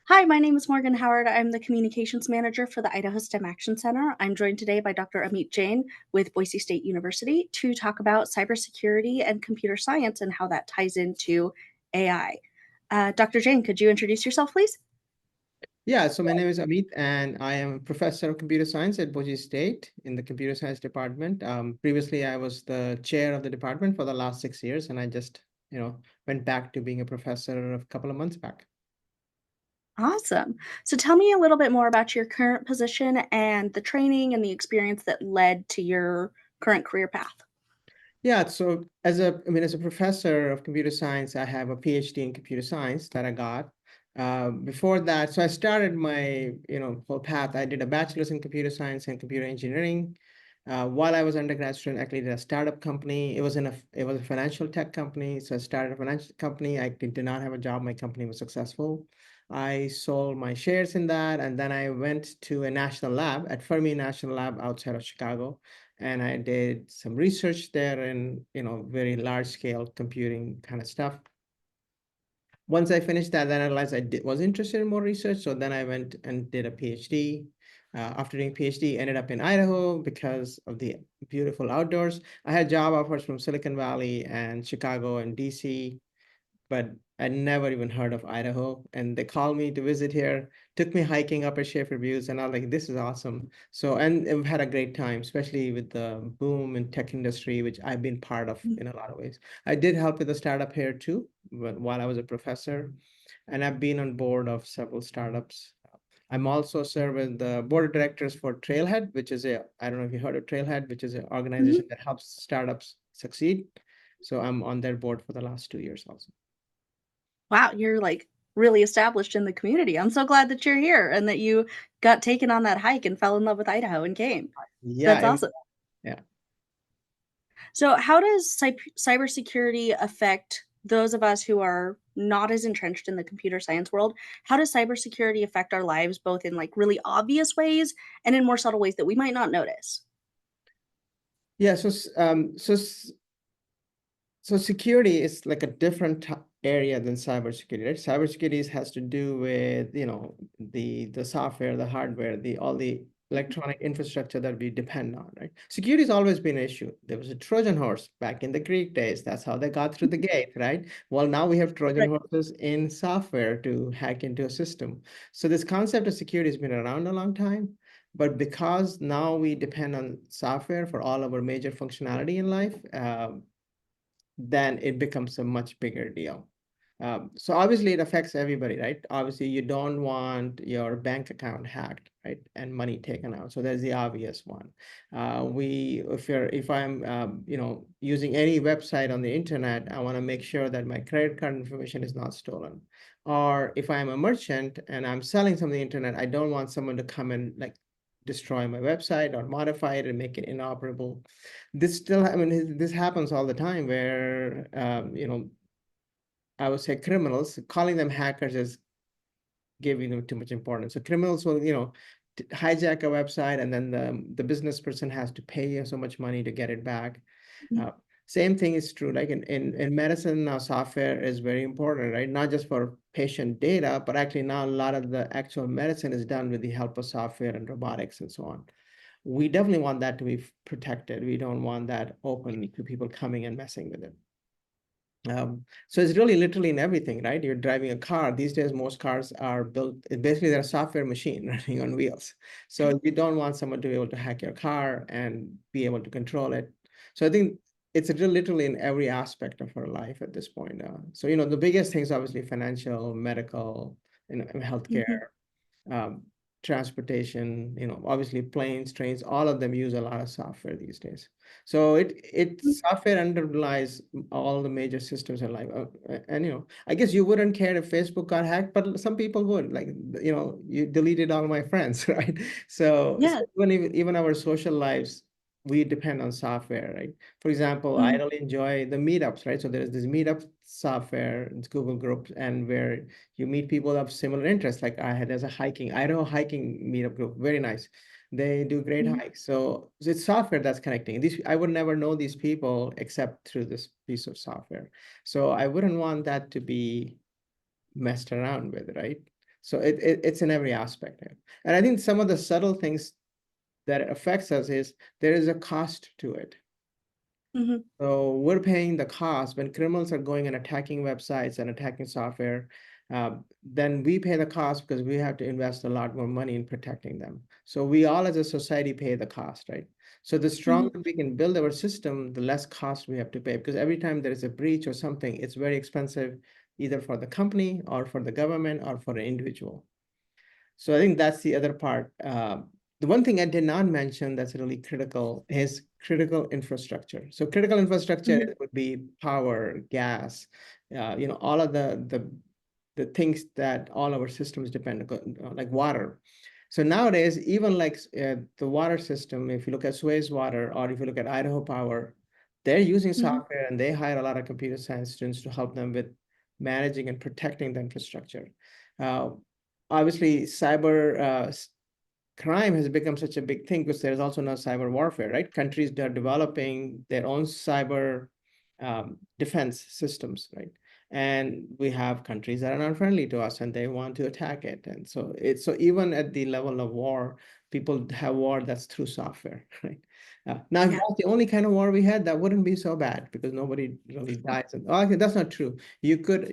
Hi, my name is Morgan Howard. I'm the Communications Manager for the Idaho STEM Action Center. I'm joined today by Dr. Amit Jain with Boise State University to talk about cybersecurity and computer science and how that ties into AI. Dr. Jain, could you introduce yourself, please? Yeah, so my name is Amit, and I am a professor of computer science at Boise State in the computer science department. Previously, I was the chair of the department for the last 6 years, and I just, went back to being a professor a couple of months back. Awesome. So tell me a little bit more about your current position and the training and the experience that led to your current career path. Yeah, so as a professor of computer science, I have a PhD in computer science that I got. Before that, so I started my, whole path. I did a bachelor's in computer science and computer engineering. While I was undergrad student, I created a startup company. It was a financial tech company. So I started a financial company. I did not have a job. My company was successful. I sold my shares in that, and then I went to a national lab at Fermi National Lab outside of Chicago, and I did some research there in, very large scale computing kind of stuff. Once I finished that, then I realized was interested in more research. So then I went and did a PhD. After doing PhD, ended up in Idaho because of the beautiful outdoors. I had job offers from Silicon Valley and Chicago and DC, but I never even heard of Idaho. And they called me to visit here, took me hiking up at Schaefer Views, and I was like, this is awesome. So, and we've had a great time, especially with the boom in tech industry, which I've been part of in a lot of ways. I did help with the startup here too, while I was a professor, and I've been on board of several startups. I'm also serve as the board of directors for Trailhead, which is I don't know if you heard of Trailhead, which is an organization Mhm. that helps startups succeed. So I'm on their board for the last 2 years also. Wow, you're like really established in the community. I'm so glad that you're here and that you got taken on that hike and fell in love with Idaho and came. Yeah, That's awesome. yeah. So, how does cybersecurity affect those of us who are not as entrenched in the computer science world? How does cybersecurity affect our lives, both in like really obvious ways and in more subtle ways that we might not notice? Yeah, so security is like a different area than cybersecurity, right? Cybersecurity has to do with, the software, the hardware, the all the electronic infrastructure that we depend on, right? Security has always been an issue. There was a Trojan horse back in the Greek days. That's how they got through the gate, right? Well, now we have Trojan Right. horses in software to hack into a system. So this concept of security has been around a long time. But because now we depend on software for all of our major functionality in life, then it becomes a much bigger deal. So obviously it affects everybody, right? Obviously you don't want your bank account hacked, right? And money taken out. So that's the obvious one. If I'm, using any website on the internet, I want to make sure that my credit card information is not stolen. Or if I'm a merchant and I'm selling something on the internet, I don't want someone to come and like destroy my website or modify it and make it inoperable. I mean, this happens all the time where, I would say criminals, calling them hackers is giving them too much importance. So criminals will, hijack a website, and then the business person has to pay you so much money to get it back. Mhm. Uh, Same thing is true. Like in medicine now, software is very important, right? Not just for patient data, but actually now a lot of the actual medicine is done with the help of software and robotics and so on. We definitely want that to be protected. We don't want that open to people coming and messing with it. So it's really literally in everything, right? You're driving a car. These days, most cars are built, basically they're a software machine running on wheels. So you don't want someone to be able to hack your car and be able to control it. So I think it's literally in every aspect of our life at this point. So, the biggest things, obviously, financial, medical, and Mhm. healthcare, um, transportation, obviously planes, trains, all of them use a lot of software these days. So it Mhm. software underlies all the major systems in life. And I guess you wouldn't care if Facebook got hacked, but some people would. Like, you deleted all my friends, right? So Yeah. even our social lives, we depend on software, right? For example, I Mhm. really enjoy the meetups, right? So there's this meetup software, it's Google Groups, and where you meet people of similar interests. Like there's a Idaho hiking meetup group, very nice. They do great Mhm. hikes. So it's software that's connecting. I would never know these people except through this piece of software. So I wouldn't want that to be messed around with, right? So it's in every aspect. And I think some of the subtle things that it affects us is there is a cost to it. Hmm. So we're paying the cost when criminals are going and attacking websites and attacking software. Then we pay the cost because we have to invest a lot more money in protecting them. So we all as a society pay the cost, right? So the Hmm. stronger we can build our system, the less cost we have to pay because every time there is a breach or something, it's very expensive either for the company or for the government or for an individual. So I think that's the other part. The one thing I did not mention that's really critical is critical infrastructure. So critical infrastructure Hmm. would be power, gas, all of the things that all our systems depend on, like water. So nowadays, even like the water system, if you look at Suez Water or if you look at Idaho Power, they're using Hmm. software and they hire a lot of computer science students to help them with managing and protecting the infrastructure. Uh, Obviously crime has become such a big thing because there's also now cyber warfare, right? Countries that are developing their own cyber defense systems, right? And we have countries that are not friendly to us and they want to attack it. And so even at the level of war, people have war that's through software, right? Now, if Yeah. that's the only kind of war we had, that wouldn't be so bad because nobody really dies. And, okay, that's not true. You could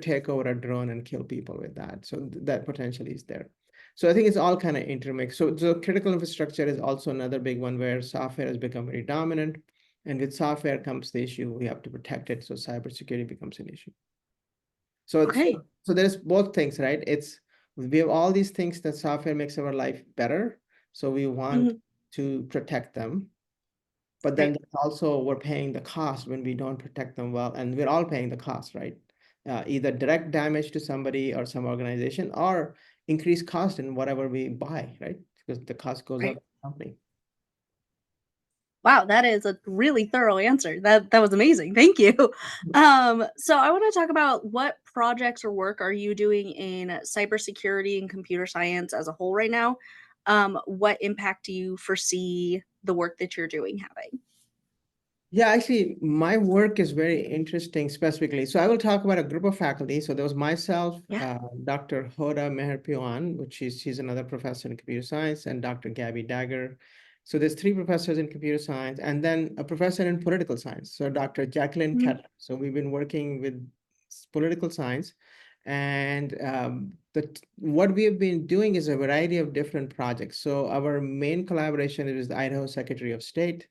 take over a drone and kill people with that. So that potentially is there. So I think it's all kind of intermixed. So critical infrastructure is also another big one where software has become very dominant. And with software comes the issue, we have to protect it. So cybersecurity becomes an issue. So, so, Okay. so there's both things, right? We have all these things that software makes our life better. So we want Hmm. to protect them. But then Right. there's also we're paying the cost when we don't protect them well, and we're all paying the cost, right? Either direct damage to somebody or some organization, or increased cost in whatever we buy, right? Because the cost goes up Right. to the company. Wow, that is a really thorough answer. That was amazing. Thank you. So I want to talk about what projects or work are you doing in cybersecurity and computer science as a whole right now? What impact do you foresee the work that you're doing having? Yeah, actually, my work is very interesting specifically. So I will talk about a group of faculty. So there was myself, Yeah. Dr. Hoda Meher, she's another professor in computer science, and Dr. Gabby Dagger. So there's three professors in computer science, and then a professor in political science. So Dr. Jacqueline Hmm. Kettler. So we've been working with political science, and what we have been doing is a variety of different projects. So our main collaboration is with the Idaho Secretary of State.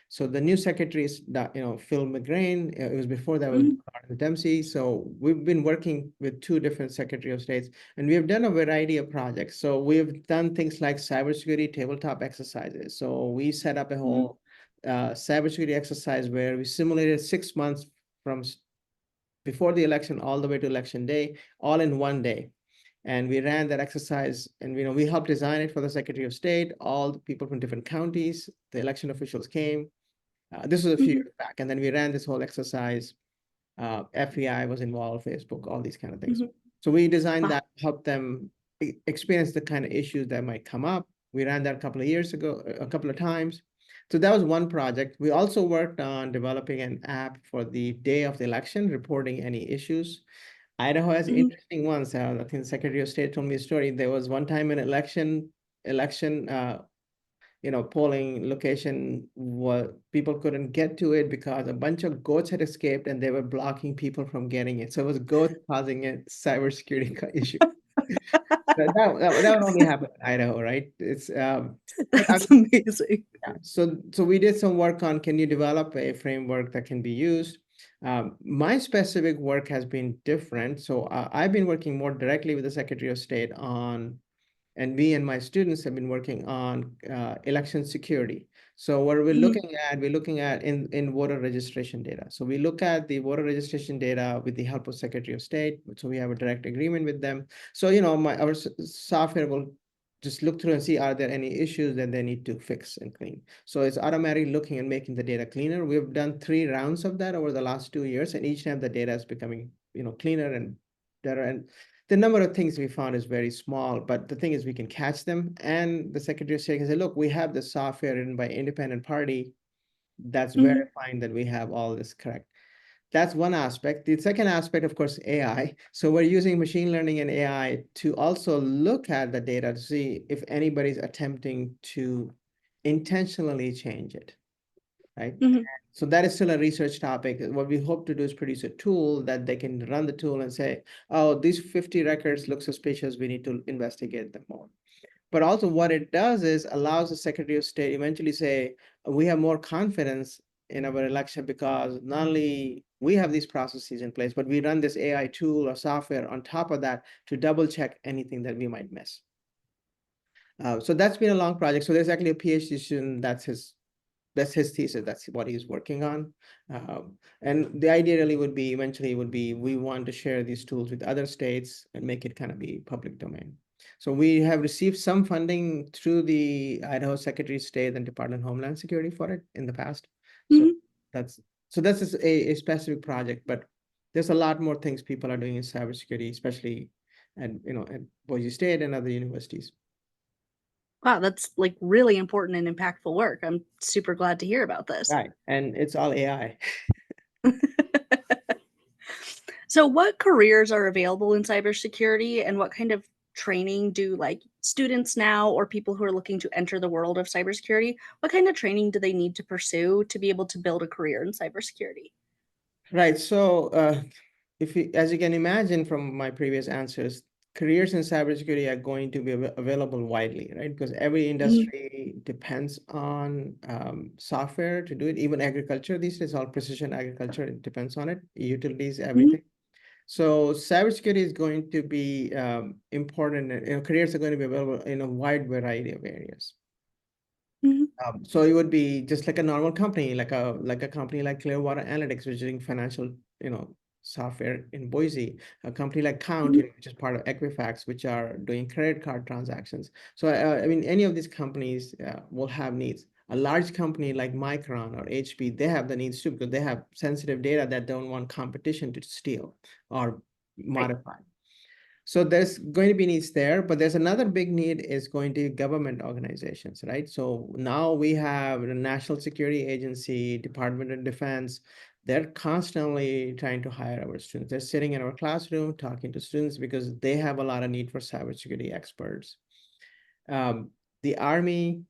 So the new secretary is Phil McGrain. It was before that was Hmm. Bernard Dempsey. So we've been working with two different secretary of states, and we have done a variety of projects. So we've done things like cybersecurity tabletop exercises. So we set up a Hmm. whole cybersecurity exercise where we simulated 6 months from before the election all the way to election day, all in one day. And we ran that exercise, and we helped design it for the Secretary of State. All the people from different counties, the election officials came. This was a few Hmm. years back, and then we ran this whole exercise. FBI was involved, Facebook, all these kind of things. Hmm. So we designed Wow. that, help them experience the kind of issues that might come up. We ran that a couple of years ago, a couple of times. So that was one project. We also worked on developing an app for the day of the election, reporting any issues. Idaho has Hmm. interesting ones. I think the Secretary of State told me a story. There was one time an election polling location what people couldn't get to it because a bunch of goats had escaped and they were blocking people from getting it. So it was goats causing a cybersecurity issue. That would only happen in Idaho, right? But That's amazing. yeah. So we did some work on can you develop a framework that can be used. My specific work has been different. So I've been working more directly with the Secretary of State on and me and my students have been working on election security. So what Hmm. we're looking at in voter registration data. So we look at the voter registration data with the help of Secretary of State. So we have a direct agreement with them. So our software will just look through and see are there any issues that they need to fix and clean. So it's automatically looking and making the data cleaner. We've done 3 rounds of that over the last 2 years, and each time the data is becoming cleaner and better. And the number of things we found is very small, but the thing is we can catch them. And the Secretary of State can say, look, we have the software written by independent party that's Hmm. verifying that we have all this correct. That's one aspect. The second aspect, of course, AI. So we're using machine learning and AI to also look at the data to see if anybody's attempting to intentionally change it, right? Mhm. So that is still a research topic. What we hope to do is produce a tool that they can run the tool and say, oh, these 50 records look suspicious. We need to investigate them more. But also what it does is allows the Secretary of State eventually say, we have more confidence in our election because not only we have these processes in place, but we run this AI tool or software on top of that to double check anything that we might miss. So that's been a long project. So there's actually a PhD student that's his thesis. That's what he's working on. And the idea really would be eventually would be we want to share these tools with other states and make it kind of be public domain. So we have received some funding through the Idaho Secretary of State and Department of Homeland Security for it in the past. So Mhm. that's that's just a specific project, but there's a lot more things people are doing in cybersecurity, especially at Boise State and other universities. Wow, that's like really important and impactful work. I'm super glad to hear about this. Right. And it's all AI. So, what careers are available in cybersecurity, and what kind of training do like students now or people who are looking to enter the world of cybersecurity? What kind of training do they need to pursue to be able to build a career in cybersecurity? Right. So, if you, as you can imagine from my previous answers, careers in cybersecurity are going to be available widely, right? Because every Mhm, industry depends on software to do it. Even agriculture these days, all precision agriculture, it depends on it. Utilities, mhm, everything. So, cybersecurity is going to be important. Careers are going to be available in a wide variety of areas. mhm, So it would be just like a normal company, like a company like Clearwater Analytics, which is doing financial, software in Boise. A company like Count, mhm, which is part of Equifax, which are doing credit card transactions. So I mean, any of these companies will have needs. A large company like Micron or HP, they have the needs too because they have sensitive data that don't want competition to steal or right. modify. So there's going to be needs there, but there's another big need is going to government organizations, right? So now we have the National Security Agency, Department of Defense. They're constantly trying to hire our students. They're sitting in our classroom talking to students because they have a lot of need for cybersecurity experts. Um, the army,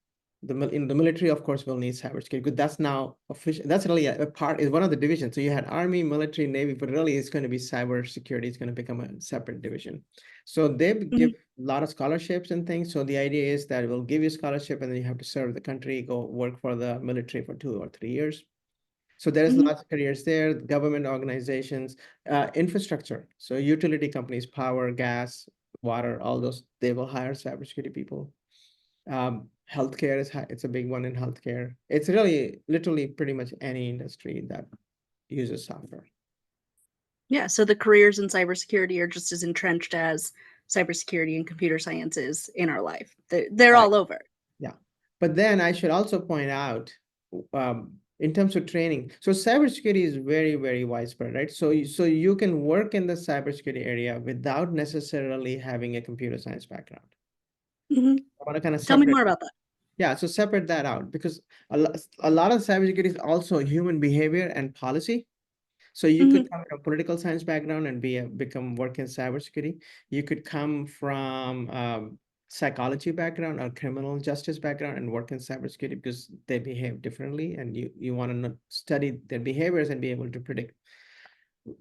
in the military, of course, will need cybersecurity because that's now official. That's really a part is one of the divisions. So you had army, military, navy, but really it's going to be cybersecurity. It's going to become a separate division. So they give Mhm, a lot of scholarships and things. So the idea is that we'll give you scholarship and then you have to serve the country, go work for the military for 2 or 3 years. So there's mhm. lots of careers there, government organizations, infrastructure. So utility companies, power, gas, water, all those, they will hire cybersecurity people. Healthcare is it's a big one in healthcare. It's really literally pretty much any industry that uses software. Yeah, so the careers in cybersecurity are just as entrenched as cybersecurity and computer science is in our life. They're Right. all over. Yeah. But then I should also point out, in terms of training, so cybersecurity is very, very widespread, right? So you can work in the cybersecurity area without necessarily having a computer science background. Mhm. I want to kind of Tell me separate. more about that. Yeah, so separate that out because a lot of cybersecurity is also human behavior and policy. So you could Mhm, come from a political science background and become work in cybersecurity. You could come from psychology background or criminal justice background and work in cybersecurity because they behave differently, and you want to study their behaviors and be able to predict.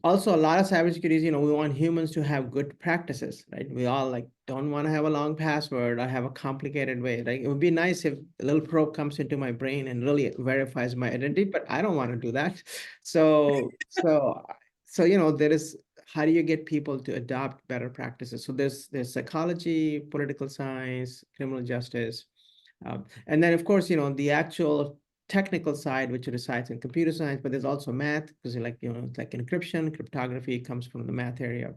Also, a lot of cybersecurity is, we want humans to have good practices, right? We all like don't want to have a long password or have a complicated way. Like it would be nice if a little probe comes into my brain and really verifies my identity, but I don't want to do that. So, so, there is how do you get people to adopt better practices? So there's psychology, political science, criminal justice, and then of course, the actual technical side, which resides in computer science, but there's also math because it's like encryption, cryptography comes from the math area.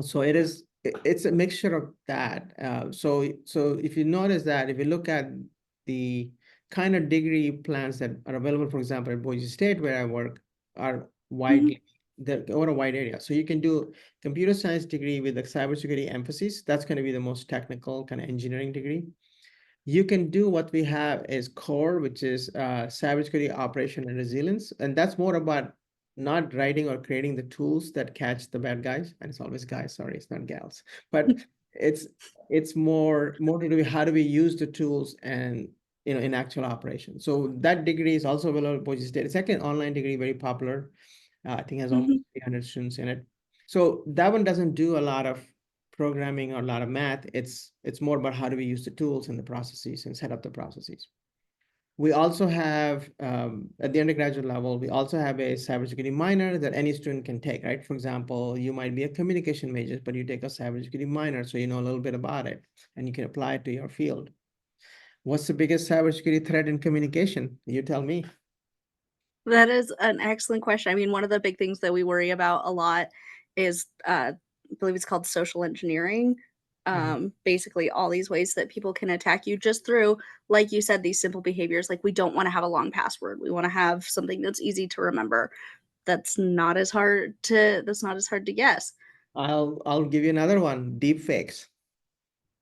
So it's a mixture of that. So if you notice that, if you look at the kind of degree plans that are available, for example, at Boise State, where I work, are mhm, widely, they're over a wide area. So you can do computer science degree with a cybersecurity emphasis. That's going to be the most technical kind of engineering degree. You can do what we have is core, which is cybersecurity operation and resilience, and that's more about not writing or creating the tools that catch the bad guys, and it's always guys, sorry, it's not gals, but it's more to do with how do we use the tools and in actual operation. So that degree is also available at Boise State. It's actually an online degree, very popular. I think has almost Mhm. 300 students in it. So that one doesn't do a lot of programming or a lot of math. It's more about how do we use the tools and the processes and set up the processes. We also have, at the undergraduate level, we also have a cybersecurity minor that any student can take, right? For example, you might be a communication major, but you take a cybersecurity minor, so you know a little bit about it, and you can apply it to your field. What's the biggest cybersecurity threat in communication? You tell me. That is an excellent question. I mean, one of the big things that we worry about a lot is, I believe it's called social engineering. Mhm. Basically, all these ways that people can attack you just through, like you said, these simple behaviors. Like we don't want to have a long password. We want to have something that's easy to remember. That's not as hard to guess. I'll give you another one, deep fakes.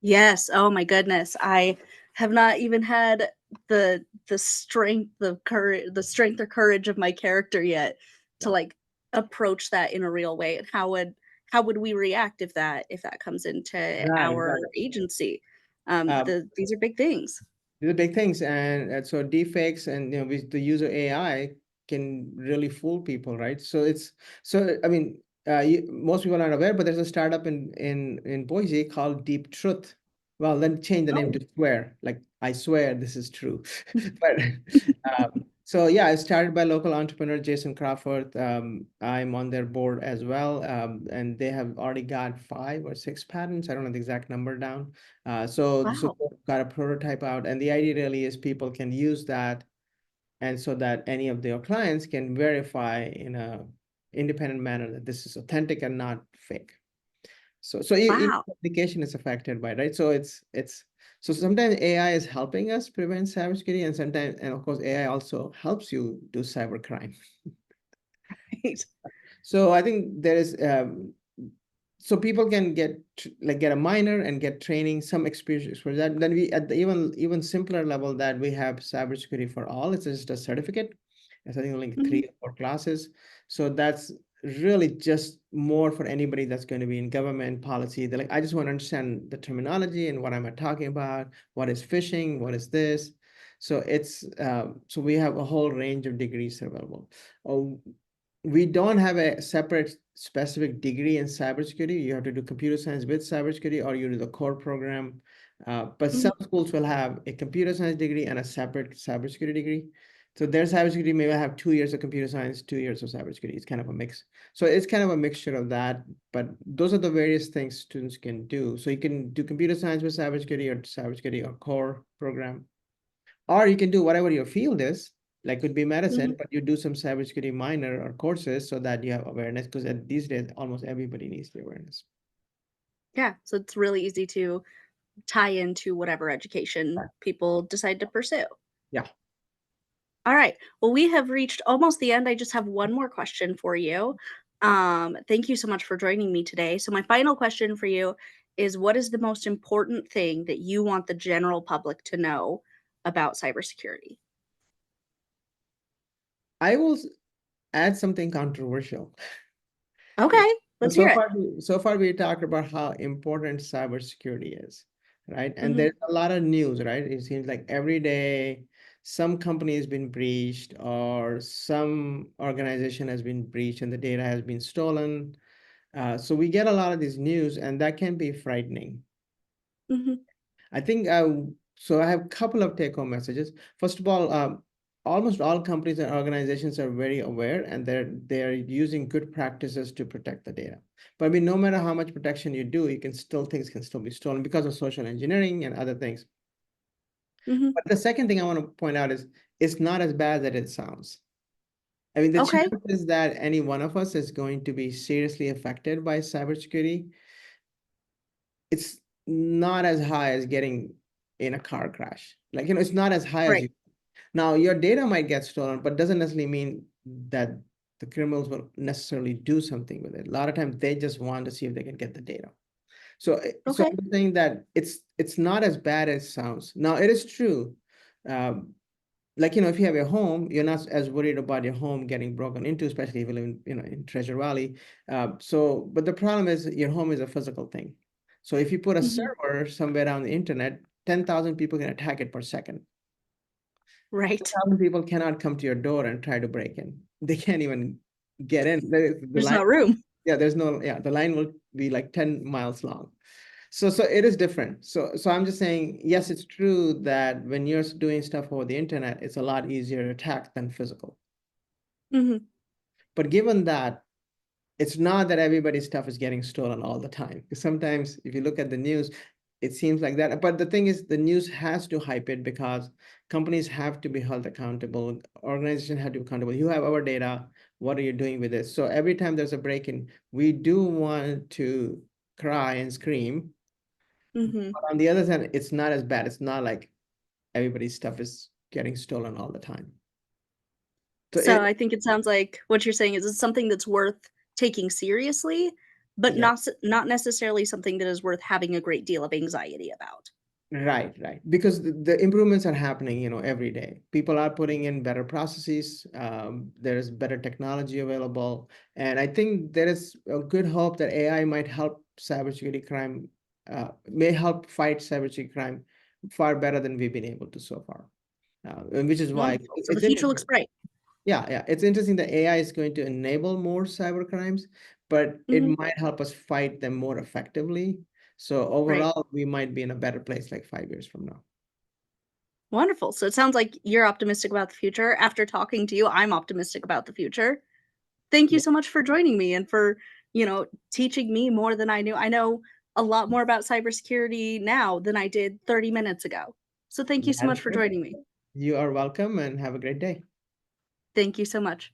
Yes, oh my goodness. I have not even had the strength or courage of my character yet to, Yeah. like, approach that in a real way, and how would we react if that comes into Right, our right. agency? Um, These are big things. These are big things, and so deepfakes and with the use of AI can really fool people, right? So I mean, most people aren't aware, but there's a startup in Boise called Deep Truth. Well, then change the name Oh, to Swear, like I swear this is true. But so yeah, I started by local entrepreneur Jason Crawford. I'm on their board as well, and they have already got 5 or 6 patents. I don't know the exact number down. So wow. got a prototype out, and the idea really is people can use that, and so that any of their clients can verify in a independent manner that this is authentic and not fake. So each Wow. application is affected by it, right. So it's so sometimes AI is helping us prevent cybersecurity, and sometimes, and of course, AI also helps you do cybercrime. Right. So I think there is so people can get a minor and get training, some experience for that. Then we at the even simpler level that we have cybersecurity for all. It's just a certificate. It's I think only Mhm, 3 or 4 classes. So that's really just more for anybody that's going to be in government policy. They're like, I just want to understand the terminology and what am I talking about? What is phishing? What is this? So so we have a whole range of degrees available. Oh, we don't have a separate specific degree in cybersecurity. You have to do computer science with cybersecurity, or you do the core program. But mhm. some schools will have a computer science degree and a separate cybersecurity degree. So their cybersecurity may have 2 years of computer science, 2 years of cybersecurity. It's kind of a mix. So it's kind of a mixture of that. But those are the various things students can do. So you can do computer science with cybersecurity or core program. Or you can do whatever your field is, like could be medicine, Mhm. but you do some cybersecurity minor or courses so that you have awareness, because these days almost everybody needs the awareness. Yeah, so it's really easy to tie into whatever education Right. people decide to pursue. Yeah. All right. Well, we have reached almost the end. I just have one more question for you. Thank you so much for joining me today. So, my final question for you is, what is the most important thing that you want the general public to know about cybersecurity? I will add something controversial. Yeah. Okay, let's hear it. So far we talked about how important cybersecurity is, right? And Hmm. there's a lot of news, right? It seems like every day some company has been breached or some organization has been breached and the data has been stolen. So we get a lot of this news, and that can be frightening. Hmm. I think so. I have a couple of take-home messages. First of all, almost all companies and organizations are very aware, and they're using good practices to protect the data. But I mean, no matter how much protection you do, you can still things can still be stolen because of social engineering and other things. Hmm. But the second thing I want to point out is it's not as bad as it sounds. I mean, the Okay. chances that any one of us is going to be seriously affected by cybersecurity, it's not as high as getting in a car crash. Like, it's not as high as Right. you. Now, your data might get stolen, but doesn't necessarily mean that the criminals will necessarily do something with it. A lot of times they just want to see if they can get the data. So Okay. I'm saying that it's not as bad as it sounds. Now, it is true. Um, like, if you have a home, you're not as worried about your home getting broken into, especially if you live in, in Treasure Valley. But the problem is your home is a physical thing. So if you put a Mhm. server somewhere on the internet, 10,000 people can attack it per second. Right. 10,000 people cannot come to your door and try to break in. They can't even get in. The There's line, no room. yeah, the line will be like 10 miles long. So it is different. So I'm just saying, yes, it's true that when you're doing stuff over the internet, it's a lot easier to attack than physical. Mhm. But given that, it's not that everybody's stuff is getting stolen all the time. Because sometimes if you look at the news, it seems like that. But the thing is, the news has to hype it because companies have to be held accountable. Organizations have to be accountable. You have our data. What are you doing with this? So every time there's a break-in, we do want to cry and scream. Mhm. But on the other hand, it's not as bad. It's not like everybody's stuff is getting stolen all the time. So So it, I think it sounds like what you're saying is it's something that's worth taking seriously, but yeah. not necessarily something that is worth having a great deal of anxiety about. Right, right. Because the improvements are happening, every day. People are putting in better processes. There's better technology available, and I think there is a good hope that AI might help cybersecurity crime, may help fight cybersecurity crime far better than we've been able to so far. And which is why Wonderful. So the it's future looks interesting. bright. Yeah, yeah. It's interesting that AI is going to enable more cyber crimes, but it Mhm. might help us fight them more effectively. So Right. overall, we might be in a better place like 5 years from now. Wonderful. So it sounds like you're optimistic about the future. After talking to you, I'm optimistic about the future. Thank you Yeah, so much for joining me and for, teaching me more than I knew. I know a lot more about cybersecurity now than I did 30 minutes ago. So thank you so that much is for good. joining me. You are welcome and have a great day. Thank you so much.